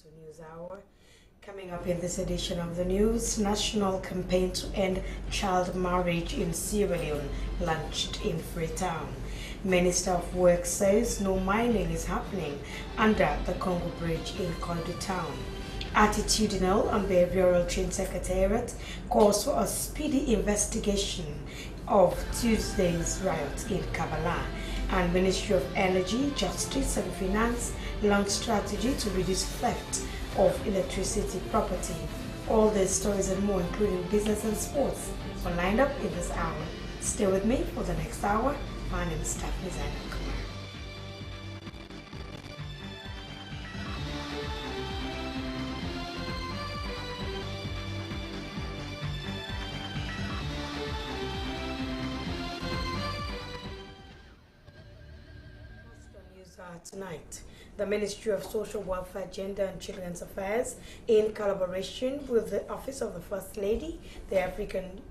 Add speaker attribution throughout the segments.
Speaker 1: to News Hour. Coming up in this edition of the news, national campaign to end child marriage in Sierra Leone launched in Freetown. Minister of Work says no mining is happening under the Congo Bridge in Kodu Town. Attitudinal and Behavioral Change Secretariat calls for a speedy investigation of Tuesday's riot in Kamara. And Ministry of Energy, Justice and Finance launched strategy to reduce theft of electricity property. All these stories and more, including business and sports, are lined up in this hour. Stay with me for the next hour. My name is Daphne, Zainab, Kamara. Tonight, the Ministry of Social Welfare, Gender and Children's Affairs, in collaboration with the Office of the First Lady, the African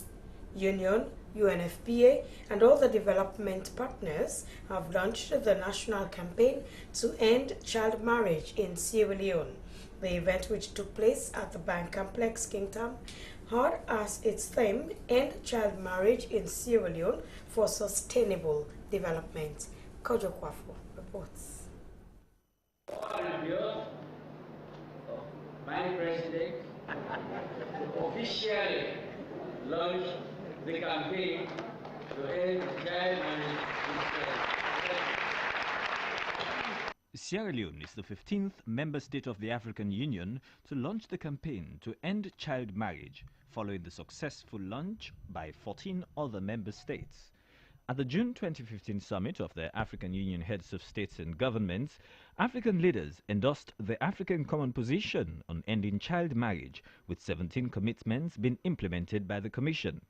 Speaker 1: Union, UNFPA, and all the development partners have launched the national campaign to end child marriage in Sierra Leone. The event, which took place at the Bank Complex, Kingdom, had as its theme, End Child Marriage in Sierra Leone for Sustainable Development. Kojo Kwafo reports.
Speaker 2: On behalf of my president, to officially launch the campaign to end child marriage in
Speaker 3: Sierra Leone is the 15th member state of the African Union to launch the campaign to end child marriage, following the successful launch by 14 other member states. At the June 2015 summit of the African Union heads of states and governments, African leaders endorsed the African Common Position on ending child marriage, with 17 commitments being implemented by the Commission.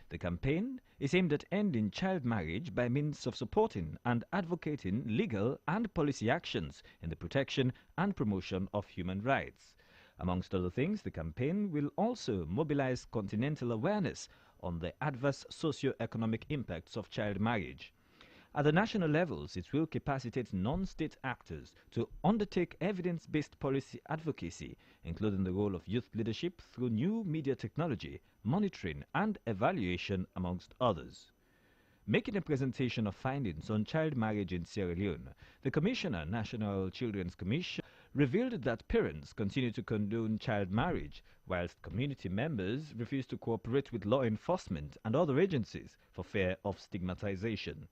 Speaker 3: The campaign is aimed at ending child marriage by means of supporting and advocating legal and policy actions in the protection and promotion of human rights. Amongst other things, the campaign will also mobilize continental awareness on the adverse socio-economic impacts of child marriage. At the national levels, it will capacitate non-state actors to undertake evidence-based policy advocacy, including the role of youth leadership through new media technology, monitoring and evaluation, amongst others. Making a presentation of findings on child marriage in Sierra Leone, the Commissioner, National Children's Commission, revealed that parents continue to condone child marriage, whilst community members refuse to cooperate with law enforcement and other agencies for fear of stigmatization.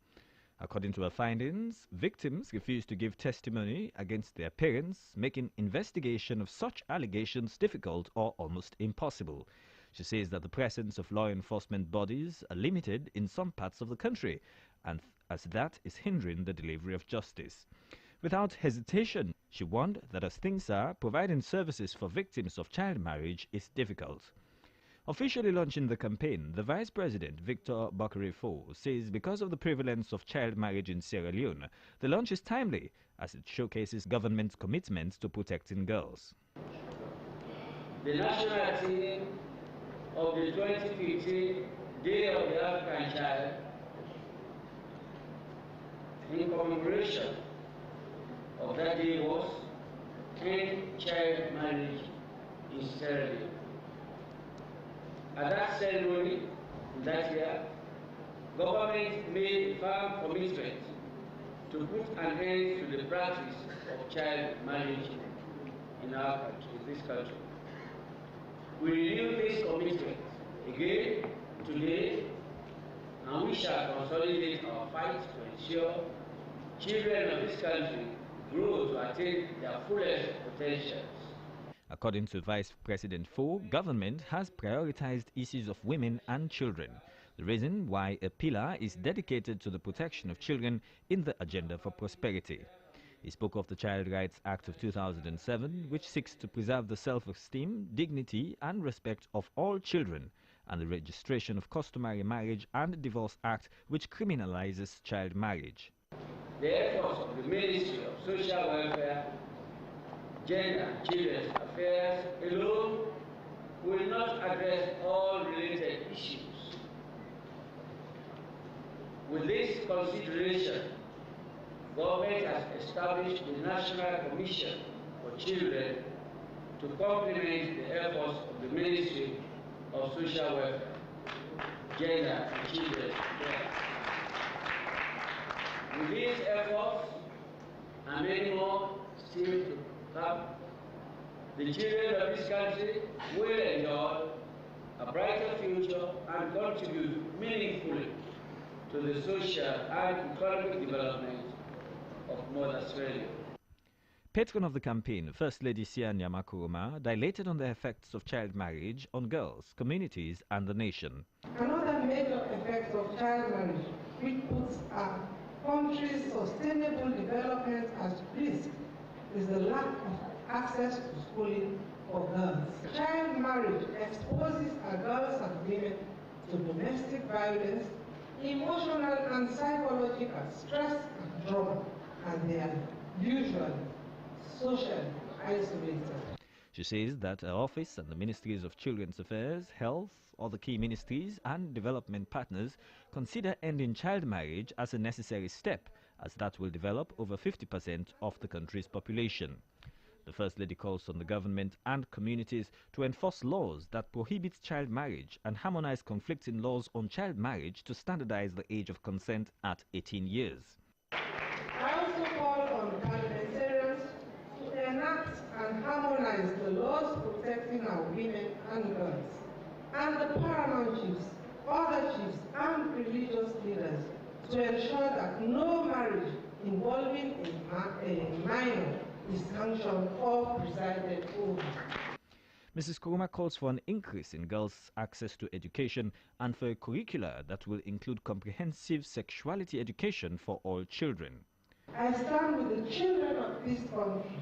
Speaker 3: According to her findings, victims refuse to give testimony against their parents, making investigation of such allegations difficult or almost impossible. She says that the presence of law enforcement bodies are limited in some parts of the country, and as that is hindering the delivery of justice. Without hesitation, she warned that as things are, providing services for victims of child marriage is difficult. Officially launching the campaign, the Vice President, Victor Bakary-Fo, says because of the prevalence of child marriage in Sierra Leone, the launch is timely as it showcases government's commitment to protecting girls.
Speaker 2: the national theme of the 2015 Day of the African Child, in commemoration of that day, was End Child Marriage in Sierra Leone. At that ceremony that year, government made a firm commitment to put an end to the practice of child marriage in our country, in this country. We renew this commitment again today, and we shall consolidate our fight to ensure children of this country grow to attain their fullest potentials.
Speaker 3: According to Vice President Fo, government has prioritized issues of women and children, the reason why a pillar is dedicated to the protection of children in the agenda for prosperity. He spoke of the Child Rights Act of 2007, which seeks to preserve the self-esteem, dignity and respect of all children, and the Registration of Customary Marriage and Divorce Act, which criminalizes child marriage.
Speaker 2: The efforts of the Ministry of Social Welfare, Gender and Children's Affairs alone will not address all related issues. With this consideration, government has established the National Commission for Children to complement the efforts of the Ministry of Social Welfare, Gender and Children's Affairs. With these efforts and many more still to come, the children of this country will enjoy a brighter future and contribute meaningfully to the social and economic development of Mother Australia.
Speaker 3: Patron of the campaign, First Lady Zainab dilated on the effects of child marriage on girls, communities and the nation.
Speaker 4: Another major effect of child marriage, which puts our country's sustainable development at risk, is the lack of access to schooling for girls. Child marriage exposes our girls and women to domestic violence, emotional and psychological stress and trauma, and they are usually socially isolated.
Speaker 3: She says that her office and the Ministries of Children's Affairs, Health, other key ministries and development partners consider ending child marriage as a necessary step, as that will develop over 50% of the country's population. The First Lady calls on the government and communities to enforce laws that prohibit child marriage and harmonize conflicting laws on child marriage to standardize the age of consent at 18 years.
Speaker 4: I also call on parliamentarians to enact and harmonize the laws protecting our women and girls, and the paramount chiefs, other chiefs and religious leaders to ensure that no marriage involving a minor is sanctioned or presided over.
Speaker 3: Mrs. Kuruma calls for an increase in girls' access to education and for a curricula that will include comprehensive sexuality education for all children.
Speaker 4: I stand with the children of this country,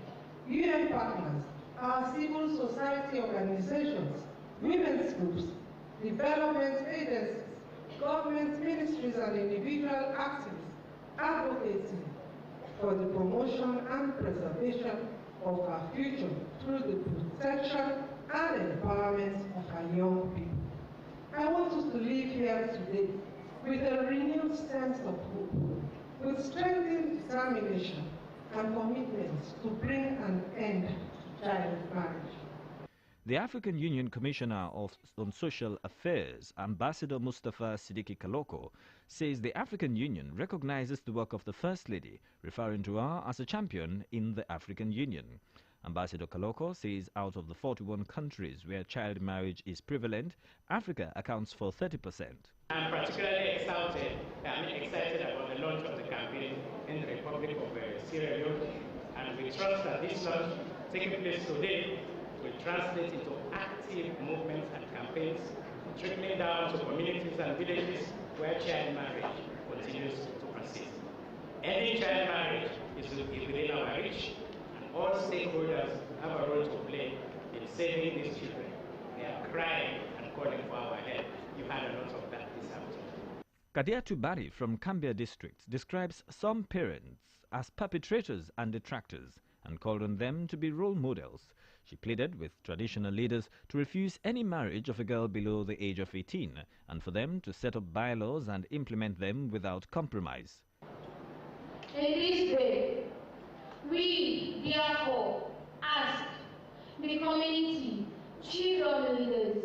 Speaker 4: UN partners, our civil society organizations, women's groups, development agencies, government ministries and individual activists advocating for the promotion and preservation of our future through the protection and empowerment of our young people. I want us to live here today with a renewed sense of hope, with strengthened determination and commitment to bring an end to child marriage.
Speaker 3: The African Union Commissioner on Social Affairs, Ambassador Mustafa Siddiqui Kaloko, says the African Union recognizes the work of the First Lady, referring to her as a champion in the African Union. Ambassador Kaloko says out of the 41 countries where child marriage is prevalent, Africa accounts for 30%.
Speaker 5: I'm particularly excited about the launch of the campaign in the Republic of Sierra Leone, and we trust that this launch taking place today will translate into active movements and campaigns, trickling down to communities and villages where child marriage continues to persist. Ending child marriage is within our reach, and all stakeholders have a role to play in saving these children. They are crying and calling for our help. You had a lot of that this afternoon.
Speaker 3: Kadia Tubari from Kambia district describes some parents as perpetrators and detractors and called on them to be role models. She pleaded with traditional leaders to refuse any marriage of a girl below the age of 18 and for them to set up bylaws and implement them without compromise.
Speaker 6: In this day, we therefore ask the community, children leaders,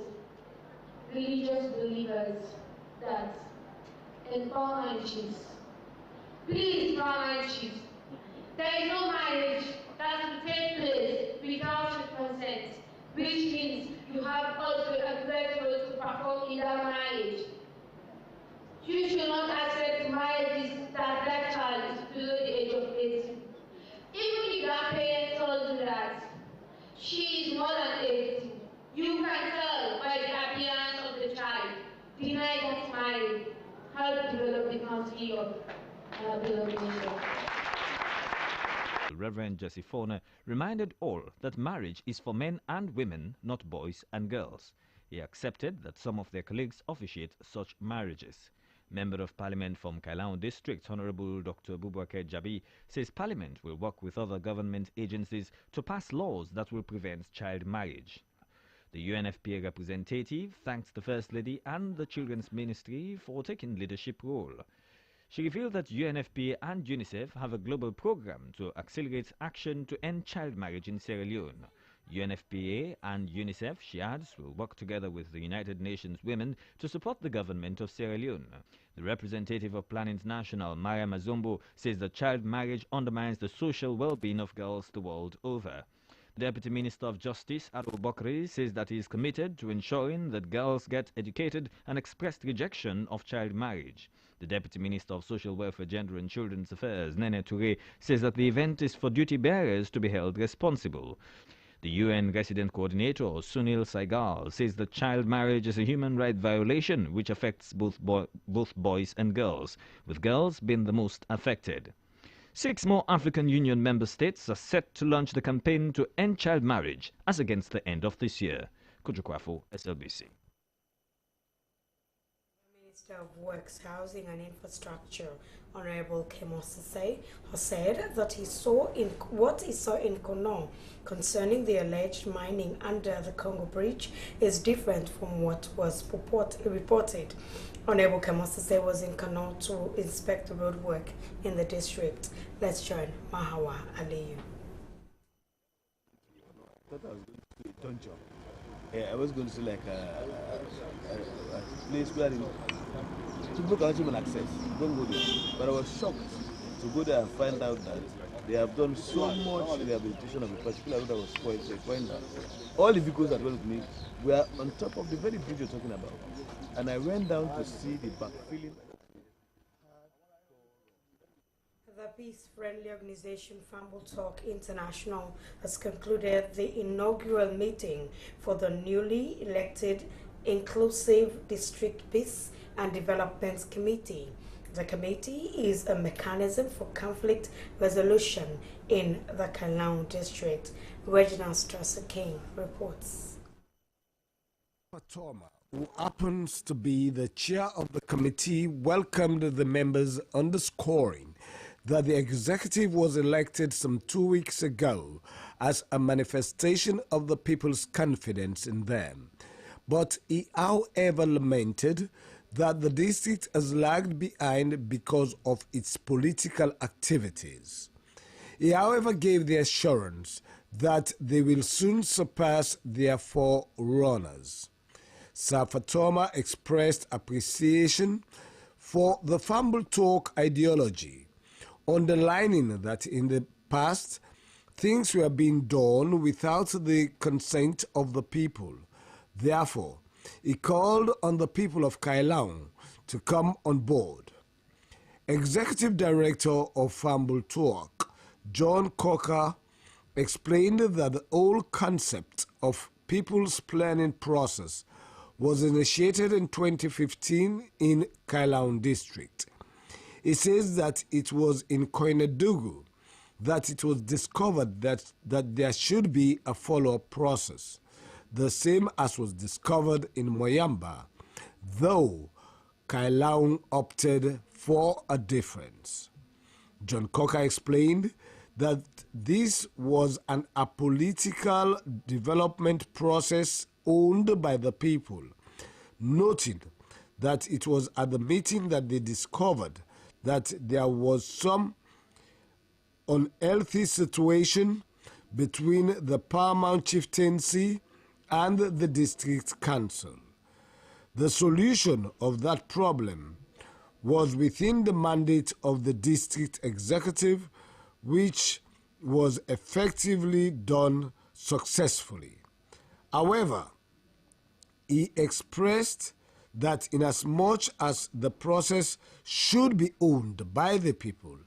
Speaker 6: religious believers that in paramount chiefs, please paramount chiefs, there is no marriage that will take place without your consent, which means you have also a great role to perform in that marriage. You should not accept marriages that that child is below the age of 18. Even if your parents told you that she is more than 18, you can tell by the appearance of the child. Deny that marriage. Help develop the country of beloved nation.
Speaker 3: Reverend Jesse Fona reminded all that marriage is for men and women, not boys and girls. He accepted that some of their colleagues officiate such marriages. Member of Parliament from Kailahun District, Honorable Dr. Bubakar Jabi, says Parliament will work with other government agencies to pass laws that will prevent child marriage. The UNFPA representative thanked the First Lady and the Children's Ministry for taking leadership role. She revealed that UNFPA and UNICEF have a global program to accelerate action to end child marriage in Sierra Leone. UNFPA and UNICEF, she adds, will work together with the United Nations Women to support the government of Sierra Leone. The representative of Plan International, Maria Mazombo, says that child marriage undermines the social well-being of girls the world over. The Deputy Minister of Justice, Ado Bokri, says that he is committed to ensuring that girls get educated and expressed rejection of child marriage. The Deputy Minister of Social Welfare, Gender and Children's Affairs, Nene Touré, says that the event is for duty bearers to be held responsible. The UN Resident Coordinator, Sunil Saigal, says that child marriage is a human right violation which affects both boys and girls, with girls being the most affected. 6 more African Union member states are set to launch the campaign to end child marriage as against the end of this year. Kujukwafo, SLBC.
Speaker 1: Minister of Works, Housing and Infrastructure, Honorable Kamara, has said that what he saw in Konon concerning the alleged mining under the Congo Bridge is different from what was reported. Honorable Kamara was in Konon to inspect the road work in the district. Let's join Mahawa Aliyu.
Speaker 7: I thought I was going to do a dungeon. Yeah, I was going to say like a place where people can actually access. Don't go there. But I was shocked to go there and find out that they have done so much rehabilitation of a particular road that was spoiled. So I find out all the vehicles that were with me were on top of the very bridge you're talking about. And I went down to see the backfilling.
Speaker 1: The peace-friendly organization Fumble Talk International has concluded the inaugural meeting for the newly elected Inclusive District Peace and Development Committee. The committee is a mechanism for conflict resolution in the Kailaon district. Reginald Strasser King reports.
Speaker 8: Fatoma, who happens to be the chair of the committee, welcomed the members, underscoring that the executive was elected some 2 weeks ago as a manifestation of the people's confidence in them. But he, however, lamented that the district has lagged behind because of its political activities. He, however, gave the assurance that they will soon surpass their forerunners. Sir Fatoma expressed appreciation for the Fumble Talk ideology, underlining that in the past, things were being done without the consent of the people. Therefore, he called on the people of Kailaon to come on board. Executive Director of Fumble Talk, John Coker, explained that the whole concept of people's planning process was initiated in 2015 in Kailaon district. He says that it was in Koinedugu that it was discovered that there should be a follow-up process, the same as was discovered in Moyamba, though Kailaon opted for a difference. John Coker explained that this was an apolitical development process owned by the people, noting that it was at the meeting that they discovered that there was some unhealthy situation between the paramount chieftaincy and the district council. The solution of that problem was within the mandate of the district executive, which was effectively done successfully. However, he expressed that inasmuch as the process should be owned by the people,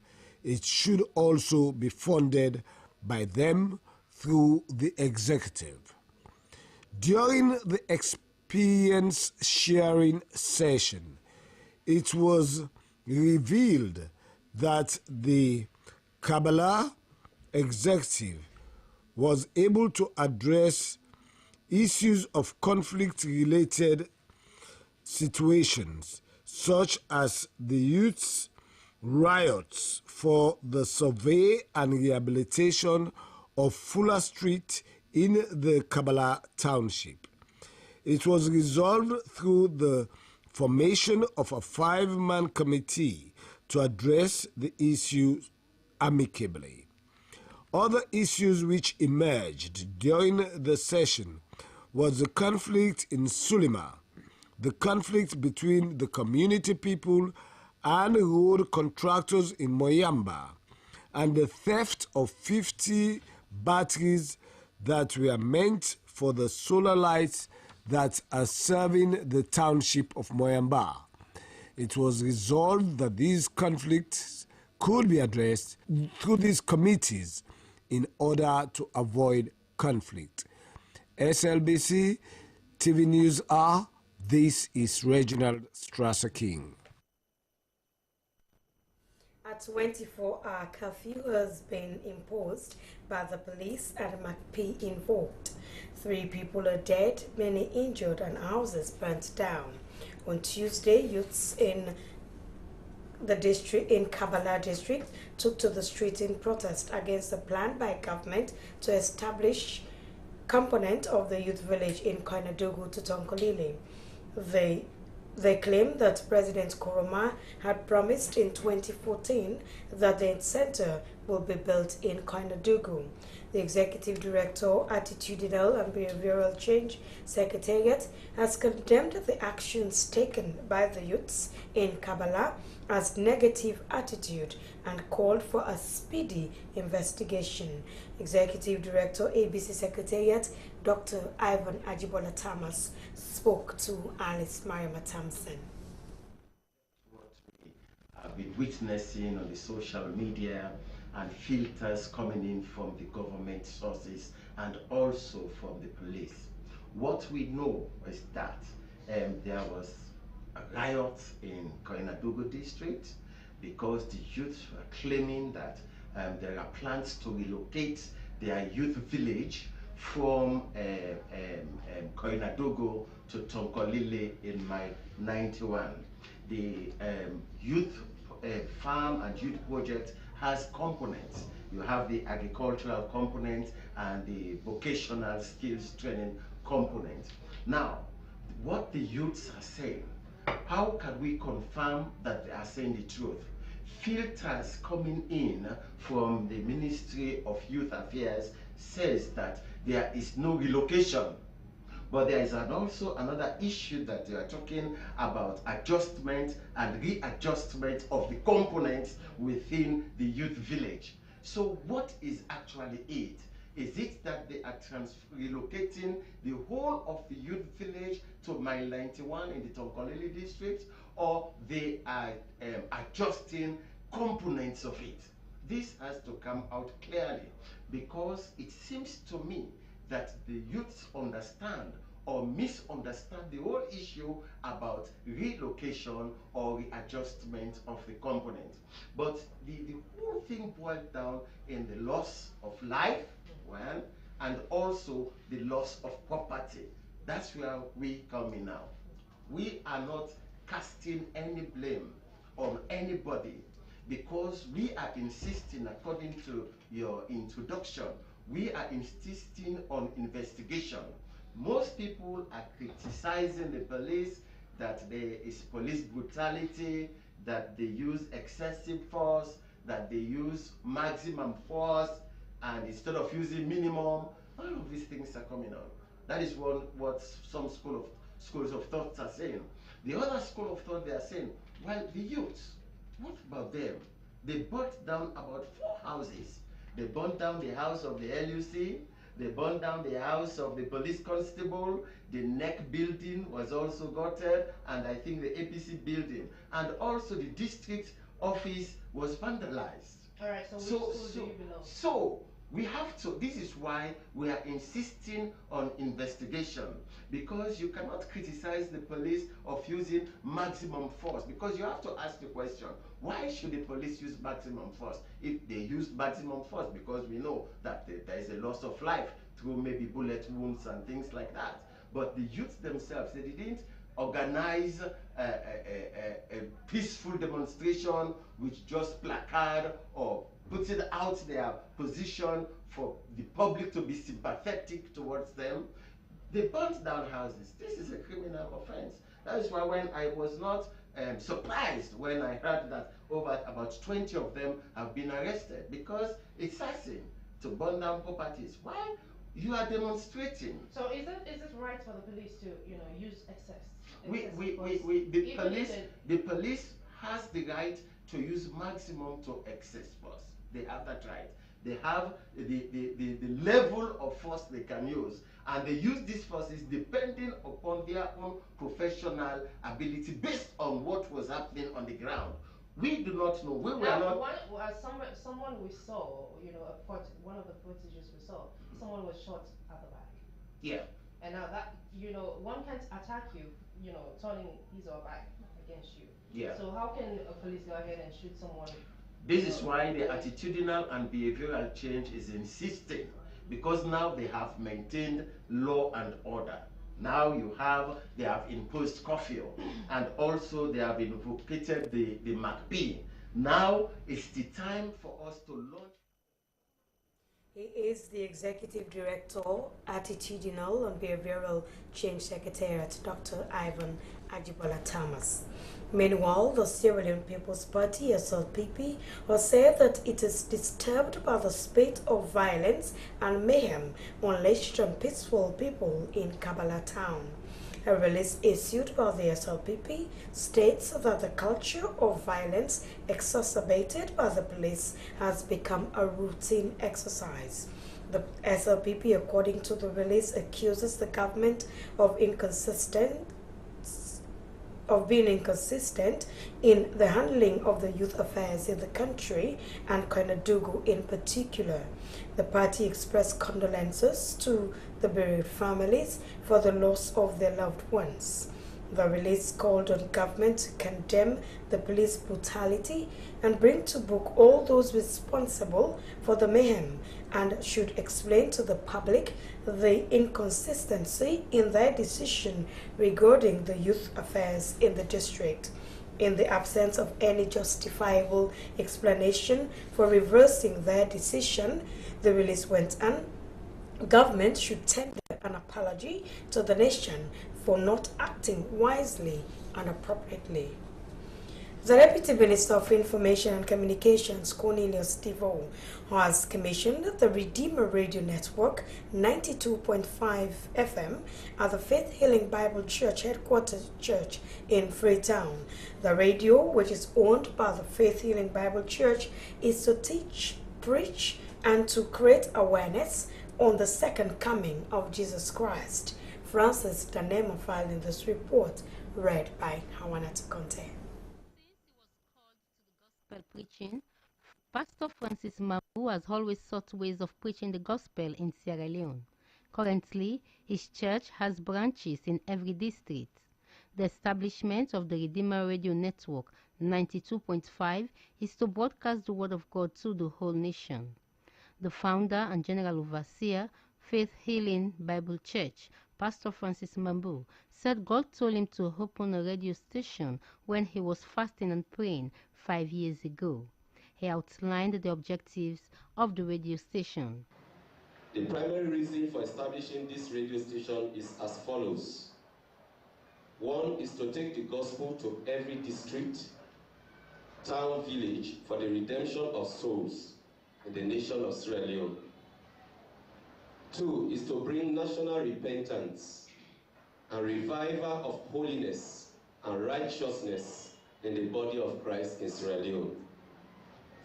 Speaker 8: it should also be funded by them through the executive. During the experience sharing session, it was revealed that the Kabbalah executive was able to address issues of conflict-related situations, such as the youth's riots for the survey and rehabilitation of Fuller Street in the Kabbalah Township. It was resolved through the formation of a 5-man committee to address the issue amicably. Other issues which emerged during the session was the conflict in Sulima, the conflict between the community people and road contractors in Moyamba, and the theft of 50 batteries that were meant for the solar lights that are serving the township of Moyamba. It was resolved that these conflicts could be addressed through these committees in order to avoid conflict. SLBC TV News R, this is Reginald Strasser King.
Speaker 1: A 24-hour curfew has been imposed by the police at McP involved. 3 people are dead, many injured, and houses burnt down. On Tuesday, youths in the district in Kamara district took to the street in protest against the plan by government to establish component of the youth village in Koinadogu to Tonkolili. They claim that President Nkrumah had promised in 2014 that the center will be built in Koinadogu. The Executive Director, Attitudinal and Behavioral Change Secretariat, has condemned the actions taken by the youths in Kabbalah as negative attitude and called for a speedy investigation. Executive Director, ABC Secretariat, Dr. Ivan Ajibola Thomas, spoke to Alice Mariama Thompson.
Speaker 9: What we have been witnessing on the social media and filters coming in from the government sources and also from the police. What we know is that there was a riot in Koinadogu district because the youth were claiming that there are plans to relocate their youth village from Koinadogu to Tonkolili in mile 91. The youth farm and youth project has components. You have the agricultural component and the vocational skills training component. Now, what the youths are saying, how can we confirm that they are saying the truth? Filters coming in from the Ministry of Youth Affairs says that there is no relocation. But there is also another issue that they are talking about, adjustment and readjustment of the components within the youth village. So what is actually it? Is it that they are relocating the whole of the youth village to mile 91 in the Tonkolili district, or they are adjusting components of it? This has to come out clearly, because it seems to me that the youths understand or misunderstand the whole issue about relocation or readjustment of the components. But the whole thing boiled down in the loss of life, one, and also the loss of property. That's where we come in now. We are not casting any blame on anybody, because we are insisting, according to your introduction, we are insisting on investigation. Most people are criticizing the police, that there is police brutality, that they use excessive force, that they use maximum force, and instead of using minimum. All of these things are coming out. That is what some schools of thought are saying. The other school of thought, they are saying, well, the youths, what about them? They burnt down about 4 houses. They burnt down the house of the LUC, they burned down the house of the police constable, the NEC building was also gutted, and I think the APC building. And also the district office was vandalized.
Speaker 10: All right, so which school do you belong?
Speaker 9: So we have to, this is why we are insisting on investigation, because you cannot criticize the police of using maximum force, because you have to ask the question, why should the police use maximum force? If they use maximum force, because we know that there is a loss of life through maybe bullet wounds and things like that. But the youth themselves, they didn't organize a peaceful demonstration which just placard or putting out their position for the public to be sympathetic towards them. They burnt down houses. This is a criminal offense. That is why when I was not surprised when I heard that over about 20 of them have been arrested, because it's assassin. to burn down properties. Why? You are demonstrating.
Speaker 10: So is it right for the police to use
Speaker 9: The police has the right to use maximum to excess force. They have that right. They have the level of force they can use, and they use these forces depending upon their own professional ability based on what was happening on the ground. We do not know. We were not.
Speaker 10: Someone we saw, one of the footages we saw, someone was shot at the back.
Speaker 9: Yeah.
Speaker 10: And now that, one can't attack you, turning his or her back against you.
Speaker 9: Yeah.
Speaker 10: So how can a police go ahead and shoot someone?
Speaker 9: This is why the attitudinal and behavioral change is insisting, because now they have maintained law and order. Now they have imposed curfew, and also they have invocated the McP. Now it's the time for us to launch.
Speaker 1: He is the Executive Director, Attitudinal and Behavioral Change Secretariat, Dr. Ivan Ajibola Thomas. Meanwhile, the Sierra Leone People's Party, SLPP, has said that it is disturbed by the spate of violence and mayhem unleashed on peaceful people in Kabbalah town. A release issued by the SLPP states that the culture of violence exacerbated by the police has become a routine exercise. The SLPP, according to the release, accuses the government of being inconsistent in the handling of the youth affairs in the country and Koinadugu in particular. The party expressed condolences to the bereaved families for the loss of their loved ones. The release called on government to condemn the police brutality and bring to book all those responsible for the mayhem and should explain to the public the inconsistency in their decision regarding the youth affairs in the district. In the absence of any justifiable explanation for reversing their decision, the release went on. Government should tender an apology to the nation for not acting wisely and appropriately. The Deputy Minister of Information and Communications, Cornelius Devoe, has commissioned the Redeemer Radio Network 92.5 FM at the Faith Healing Bible Church Headquarters Church in Freetown. The radio, which is owned by the Faith Healing Bible Church, is to teach, preach, and to create awareness on the second coming of Jesus Christ. Francis Danema filed in this report, read by Hawanat Conte.
Speaker 11: Preaching, Pastor Francis Mambu has always sought ways of preaching the gospel in Sierra Leone. Currently, his church has branches in every district. The establishment of the Redeemer Radio Network 92.5 is to broadcast the Word of God to the whole nation. The founder and general overseer, Faith Healing Bible Church, Pastor Francis Mambu, said God told him to open a radio station when he was fasting and praying 5 years ago. He outlined the objectives of the radio station.
Speaker 12: The primary reason for establishing this radio station is as follows. One is to take the gospel to every district, town, village for the redemption of souls in the nation of Sierra Leone. Two is to bring national repentance and revival of holiness and righteousness in the body of Christ in Sierra Leone.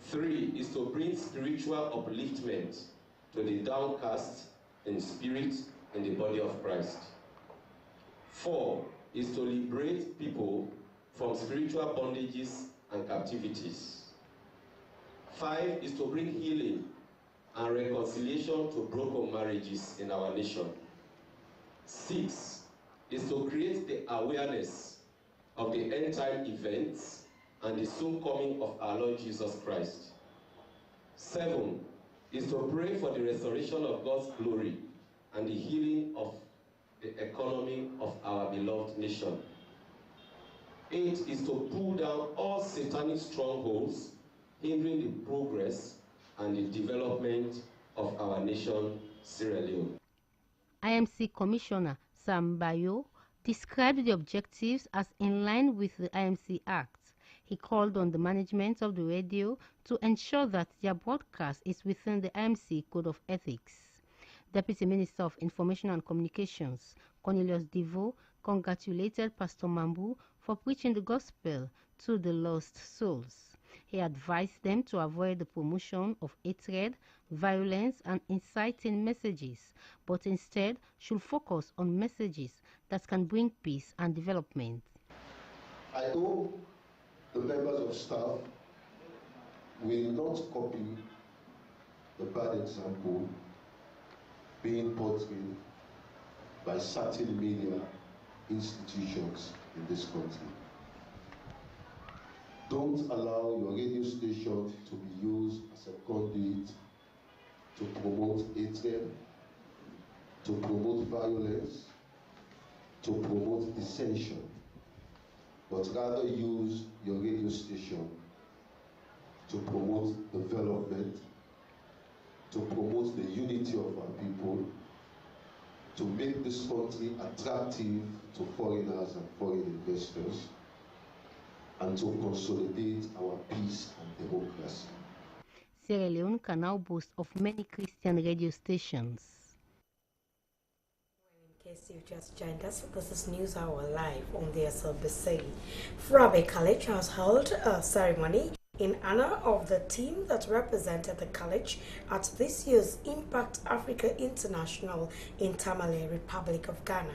Speaker 12: Three is to bring spiritual upliftment to the downcast in spirit in the body of Christ. Four is to liberate people from spiritual bondages and captivities. Five is to bring healing and reconciliation to broken marriages in our nation. Six is to create the awareness of the end-time events and the soon coming of our Lord Jesus Christ. Seven is to pray for the restoration of God's glory and the healing of the economy of our beloved nation. Eight is to pull down all satanic strongholds hindering the progress and the development of our nation, Sierra Leone.
Speaker 11: IMC Commissioner Sam Bayo described the objectives as in line with the IMC Act. He called on the management of the radio to ensure that their broadcast is within the IMC Code of Ethics. Deputy Minister of Information and Communications, Cornelius Devo, congratulated Pastor Mambu for preaching the gospel to the lost souls. He advised them to avoid the promotion of hatred, violence, and inciting messages, but instead should focus on messages that can bring peace and development.
Speaker 13: I hope the members of staff will not copy the bad example being portrayed by certain media institutions in this country. Don't allow your radio station to be used as a conduit to promote hatred, to promote violence, to promote dissension, but rather use your radio station to promote development, to promote the unity of our people, to make this country attractive to foreigners and foreign investors, and to consolidate our peace and democracy.
Speaker 11: Sierra Leone can now boast of many Christian radio stations.
Speaker 1: In case you just joined us, this is News Hour live on the SLBC. Frabe College has held a ceremony in honor of the team that represented the college at this year's Impact Africa International in Tamale, Republic of Ghana.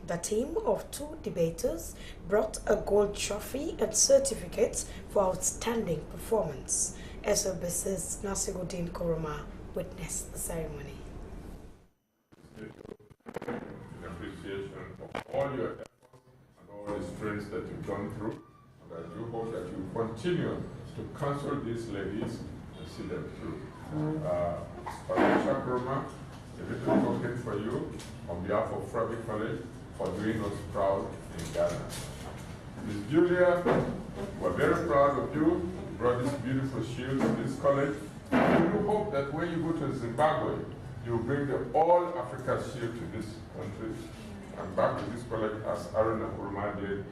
Speaker 1: The team of 2 debaters brought a gold trophy and certificates for outstanding performance. SLBC's Nasiguddin Koroma witnessed the ceremony.
Speaker 14: In appreciation of all your efforts and all the strengths that you've gone through, and I do hope that you continue to counsel these ladies and see them through. Patricia Broma, a little token for you on behalf of Frabe College for doing us proud in Ghana. Ms. Julia, we're very proud of you. You brought this beautiful shield to this college. We do hope that when you go to Zimbabwe, you bring the All Africa Shield to this country and back to this college as Aaron Nkrumah did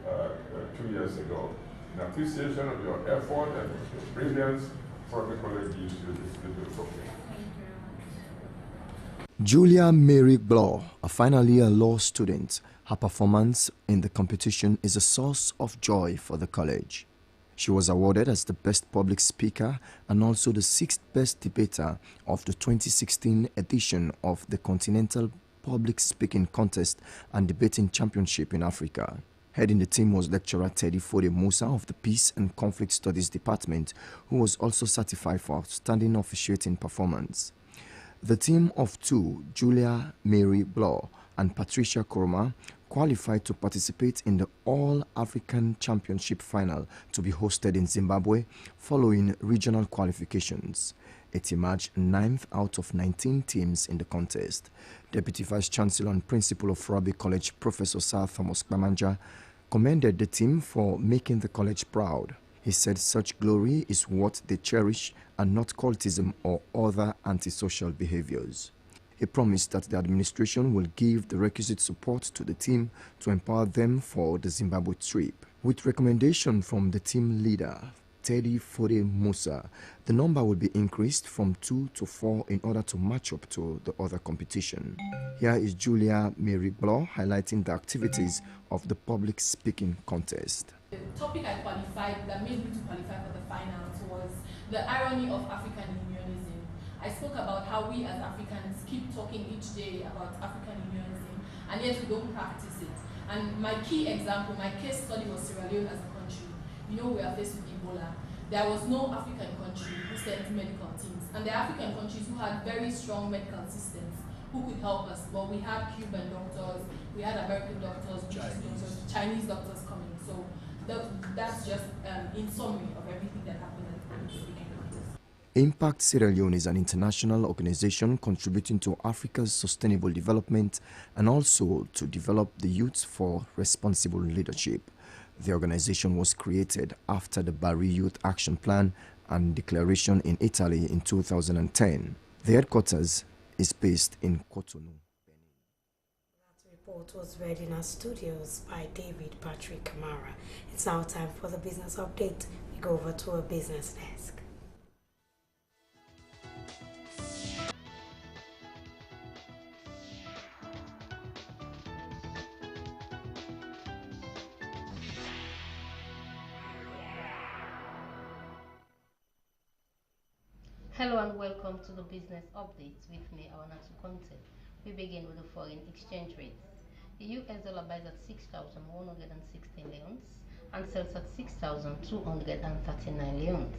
Speaker 14: 2 years ago. In appreciation of your effort and your brilliance, Frabe College gives you this little token.
Speaker 15: Julia Mary Bloor, a final year law student, her performance in the competition is a source of joy for the college. She was awarded as the best public speaker and also the 6th best debater of the 2016 edition of the Continental Public Speaking Contest and Debating Championship in Africa. Heading the team was lecturer Teddy Fode Musa of the Peace and Conflict Studies Department, who was also certified for outstanding officiating performance. The team of 2, Julia Mary Bloor and Patricia Koroma, qualified to participate in the All-African Championship final to be hosted in Zimbabwe following regional qualifications. It emerged 9th out of 19 teams in the contest. Deputy Vice Chancellor and Principal of Frabe College, Professor Sir Thomas Kpamanja, commended the team for making the college proud. He said such glory is what they cherish and not cultism or other antisocial behaviors. He promised that the administration will give the requisite support to the team to empower them for the Zimbabwe trip. With recommendation from the team leader, Teddy Fode Musa, the number will be increased from 2 to 4 in order to match up to the other competition. Here is Julia Mary Bloor highlighting the activities of the public speaking contest.
Speaker 16: The topic I qualified that made me to qualify for the finals was the irony of African unionism. I spoke about how we as Africans keep talking each day about African unionism and yet we don't practice it. And my key example, my case study was Sierra Leone as a country. You know, we are faced with Ebola. There was no African country who sent medical teams. And there are African countries who had very strong medical systems who could help us. But we had Cuban doctors, we had American doctors, Chinese doctors coming. So that's just in summary of everything that happened at the public speaking contest.
Speaker 15: Impact Sierra Leone is an international organization contributing to Africa's sustainable development and also to develop the youth for responsible leadership. The organization was created after the Bari Youth Action Plan and Declaration in Italy in 2010. The headquarters is based in Cotonou.
Speaker 1: report was read in our studios by David Patrick Kamara. It's now time for the business update. We go over to our business desk.
Speaker 11: Hello and welcome to the business updates with me, Awanatu Conte. We begin with the foreign exchange rates. The US dollar buys at 6,116 leons and sells at 6,239 leons.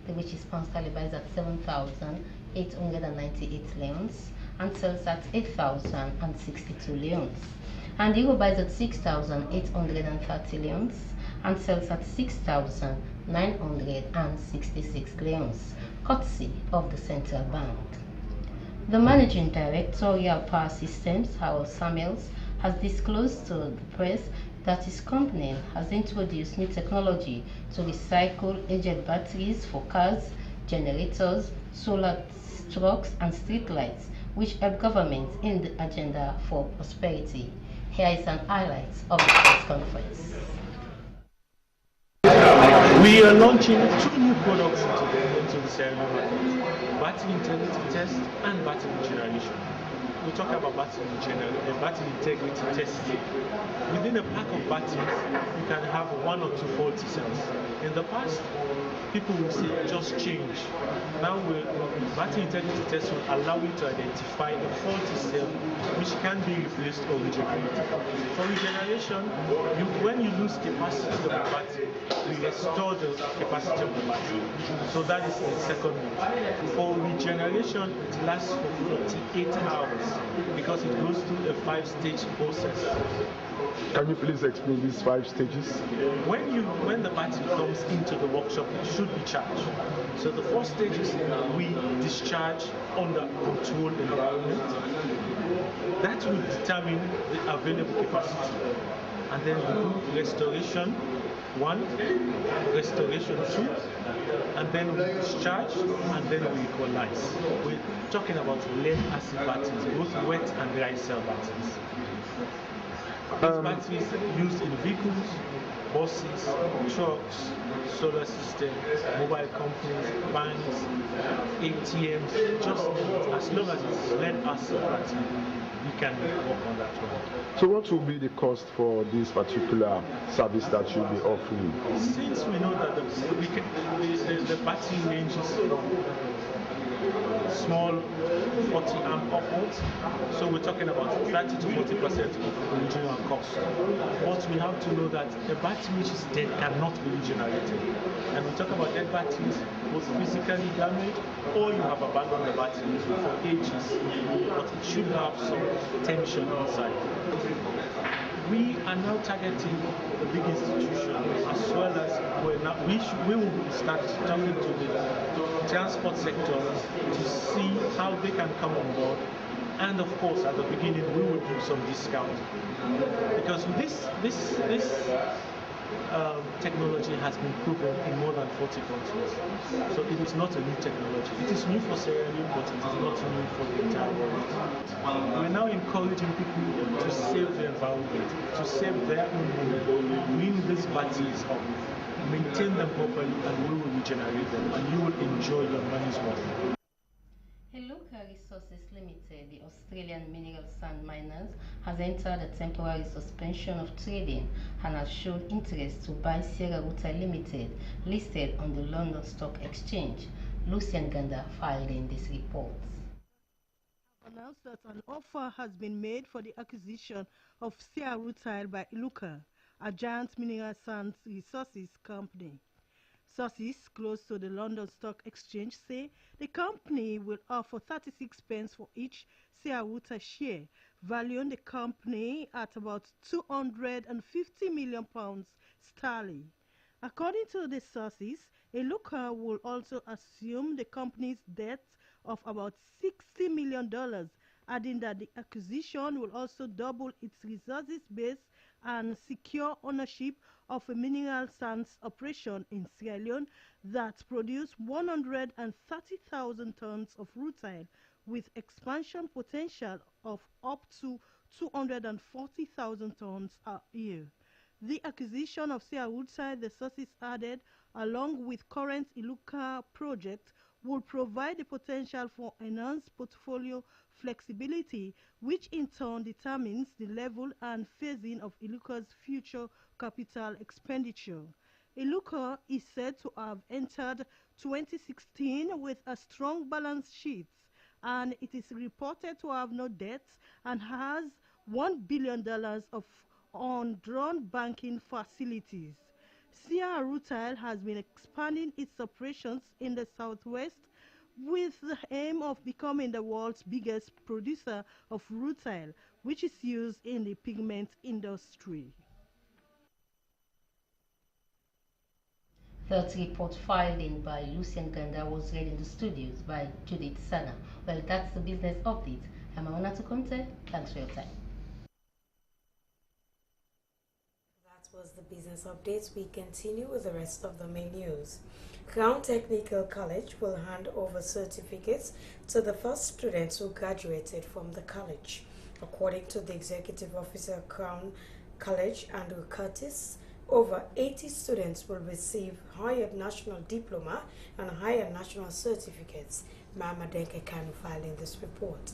Speaker 11: The British pound sterling buys at 7,898 leons and sells at 8,062 leons. And the euro buys at 6,830 leons and sells at 6,966 leons, courtesy of the central bank. The managing director, Real Power Systems, Harold Samuels, has disclosed to the press that his company has introduced new technology to recycle aged batteries for cars, generators, solar trucks, and streetlights, which help governments in the agenda for prosperity. Here is an highlight of the press conference.
Speaker 17: We are launching two new products into the Sierra Leone market: battery integrity test and battery generation. We talk about battery integrity testing. Within a pack of batteries, you can have one or two faulty cells. In the past, people will say just change. Now, battery integrity test will allow you to identify a faulty cell which can be replaced or regenerated. For regeneration, when you lose capacity of the battery, we restore the capacity of the battery. So that is the second one. For regeneration, it lasts for 48 hours because it goes through a 5-stage process.
Speaker 18: Can you please explain these 5 stages?
Speaker 17: When the battery comes into the workshop, it should be charged. So the first stage is we discharge under controlled environment. That will determine the available capacity. And then we do restoration 1, restoration 2, and then we discharge, and then we equalize. We're talking about lead acid batteries, both wet and dry cell batteries. These batteries used in vehicles, buses, trucks, solar systems, mobile companies, banks, ATMs, just as long as it's lead acid battery, we can work on that one.
Speaker 18: So what will be the cost for this particular service that you'll be offering?
Speaker 17: Since we know that the battery range is small 40 amp upwards, so we're talking about 30 to 40% of original cost. But we have to know that a battery which is dead cannot be regenerated. And we talk about dead batteries, both physically damaged or you have abandoned the battery for ages, but it should have some tension inside. We are now targeting the big institutions as well as we will start talking to the transport sector to see how they can come on board. And of course, at the beginning, we will do some discount because this technology has been proven in more than 40 countries. So it is not a new technology. It is new for Sierra Leone, but it is not new for the entire world. We're now encouraging people to save the environment, to save their own money, bring these batteries up, maintain them properly, and we will regenerate them, and you will enjoy your money's worth.
Speaker 11: Iluka Resources Limited, the Australian mineral sand miners, has entered a temporary suspension of trading and has shown interest to buy Sierra Rutile Limited, listed on the London Stock Exchange. Lucian Ganda filed in this report.
Speaker 4: Announced that an offer has been made for the acquisition of Sierra Rutile by Iluka, a giant mineral sands resources company. Sources close to the London Stock Exchange say the company will offer 36 pence for each Sierra Rutile share, valuing the company at about £250 million sterling. According to the sources, Iluka will also assume the company's debt of about $60 million, adding that the acquisition will also double its resources base and secure ownership of a mineral sands operation in Sierra Leone that produces 130,000 tons of rutile with expansion potential of up to
Speaker 19: 240,000 tons a year. The acquisition of Sierra Woodside, the sources added, along with current Iluka project, will provide the potential for enhanced portfolio flexibility, which in turn determines the level and phasing of Iluka's future capital expenditure. Iluka is said to have entered 2016 with a strong balance sheet, and it is reported to have no debts and has $1 billion of undrawn banking facilities. Sierra Rutile has been expanding its operations in the southwest with the aim of becoming the world's biggest producer of rutile, which is used in the pigment industry.
Speaker 11: That report filed in by Lucien Ganda was read in the studios by Judith Sana. Well, that's the business update. I'm Amana Tukonte. Thanks for your time.
Speaker 1: That was the business updates. We continue with the rest of the main news. Crown Technical College will hand over certificates to the first students who graduated from the college. According to the Executive Officer of Crown College, Andrew Curtis, over 80 students will receive higher national diploma and higher national certificates. Mama Denke Kanu filed in this report.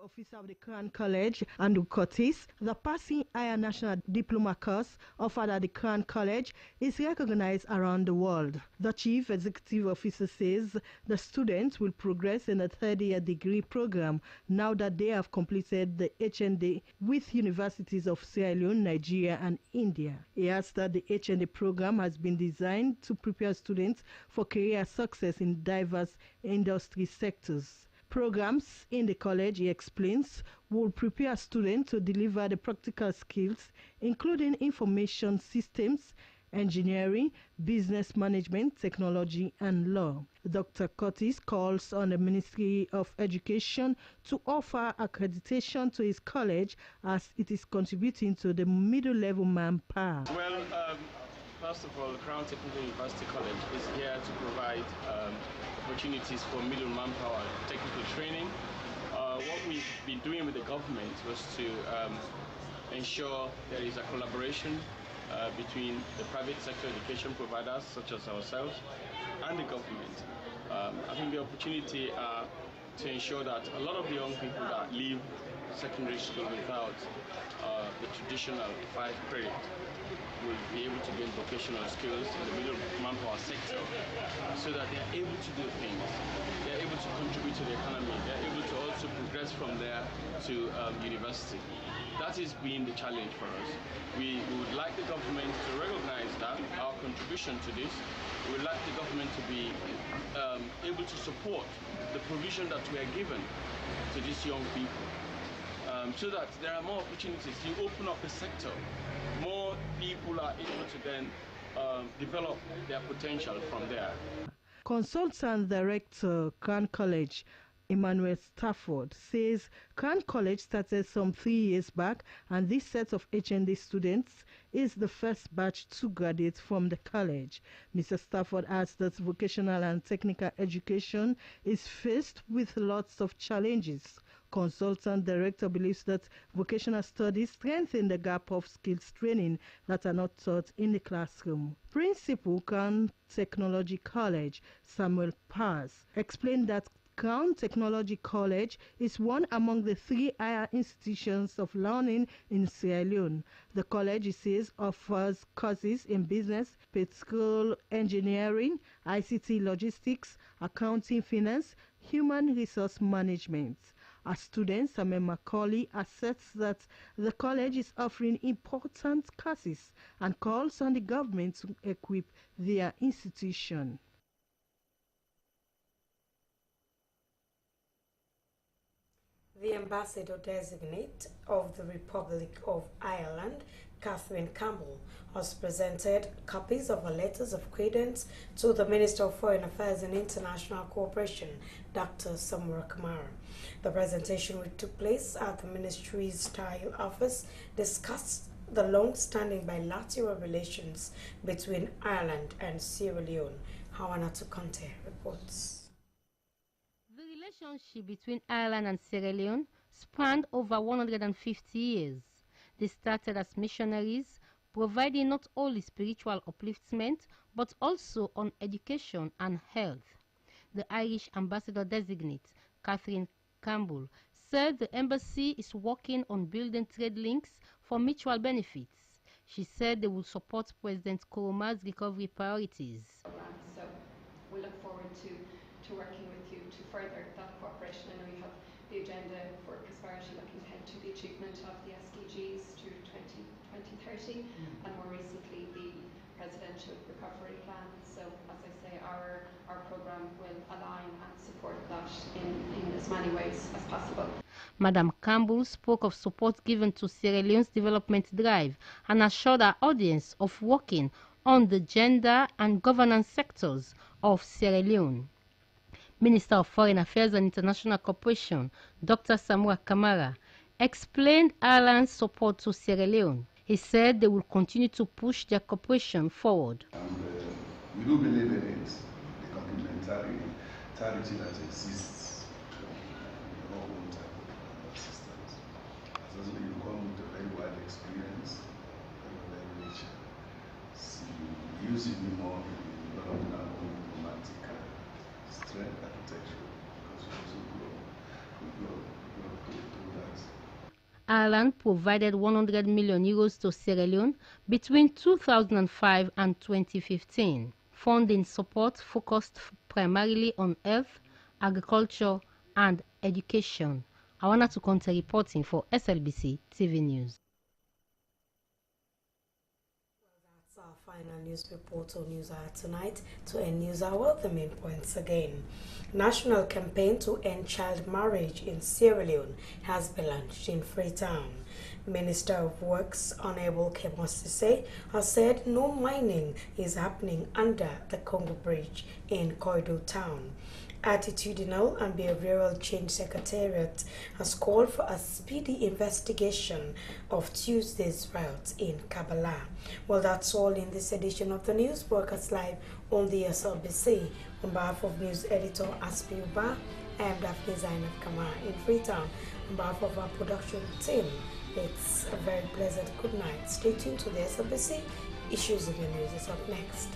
Speaker 19: Officer of the Crown College, Andrew Curtis, the passing higher national diploma course offered at the Crown College is recognized around the world. The Chief Executive Officer says the students will progress in a third-year degree program now that they have completed the HND with universities of Sierra Leone, Nigeria, and India. He adds that the HND program has been designed to prepare students for career success in diverse industry sectors. Programs in the college, he explains, will prepare students to deliver the practical skills, including information systems, engineering, business management, technology, and law. Dr. Curtis calls on the Ministry of Education to offer accreditation to his college as it is contributing to the middle-level manpower.
Speaker 20: Well, first of all, Crown Technical University College is here to provide opportunities for middle manpower technical training. What we've been doing with the government was to ensure there is a collaboration between the private sector education providers such as ourselves and the government. I think the opportunity to ensure that a lot of the young people that leave secondary school without the traditional 5 credit will be able to gain vocational skills in the middle manpower sector so that they are able to do things, they are able to contribute to the economy, they are able to also progress from there to university. That is being the challenge for us. We would like the government to recognize that, our contribution to this. We would like the government to be able to support the provision that we are given to these young people. So that there are more opportunities. You open up the sector, more people are able to then develop their potential from there.
Speaker 19: Consultant Director, Crown College, Emmanuel Stafford, says Crown College started some 3 years back, and this set of HND students is the first batch to graduate from the college. Mr. Stafford adds that vocational and technical education is faced with lots of challenges. Consultant Director believes that vocational studies strengthen the gap of skills training that are not taught in the classroom. Principal, Crown Technology College, Samuel Paz, explained that Crown Technology College is one among the 3 higher institutions of learning in Sierra Leone. The college, he says, offers courses in business, petrol engineering, ICT logistics, accounting, finance, human resource management. As student, Samuel Macaulay asserts that the college is offering important courses and calls on the government to equip their institution.
Speaker 1: The Ambassador-designate of the Republic of Ireland, Catherine Campbell, has presented copies of her letters of credence to the Minister of Foreign Affairs and International Cooperation, Dr. Samura Kamara. The presentation, which took place at the ministry's style office, discussed the long-standing bilateral relations between Ireland and Sierra Leone. Hawanatu Conte reports.
Speaker 11: The relationship between Ireland and Sierra Leone spanned over 150 years. They started as missionaries, providing not only spiritual upliftment but also on education and health. The Irish ambassador-designate, Catherine Campbell, said the embassy is working on building trade links for mutual benefits. She said they will support President Nkrumah's recovery priorities.
Speaker 19: So we look forward to working with you to further that cooperation. I know you have the agenda for prosperity looking ahead to the achievement of the SDGs to 2030 and more recently the presidential recovery plan. So as I say, our programme will align and support that in as many ways as possible.
Speaker 11: Madam Campbell spoke of support given to Sierra Leone's development drive and assured our audience of working on the gender and governance sectors of Sierra Leone. Minister of Foreign Affairs and International Cooperation, Dr. Kamara, explained Ireland's support to Sierra Leone. He said they will continue to push their cooperation forward.
Speaker 21: We do believe in it, the complementarity that exists in all type of assistance. As you come with a very wide experience, very rich, you use it more in developing our own diplomatic strength architecture, because we also grow through that.
Speaker 11: Ireland provided 100 million euros to Sierra Leone between 2005 and 2015. Funding support focused primarily on health, agriculture, and education. Awana Tukonte reporting for SLBC TV News.
Speaker 1: That's our final news report on News Hour tonight. To end News Hour, the main points again. National campaign to end child marriage in Sierra Leone has been launched in Freetown. Minister of Works, Honorable Kamara, has said no mining is happening under the Congo Bridge in Corridor Town. Attitudinal and Behavioral Change Secretariat has called for a speedy investigation of Tuesday's riots in Kabbalah. Well, that's all in this edition of the News Broadcast Live on the SLBC. On behalf of News Editor Aspi Uba, I am Daphne Zainab Kamara in Freetown. On behalf of our production team, it's a very pleasant good night. Stay tuned to the SLBC. Issues in the News is up next.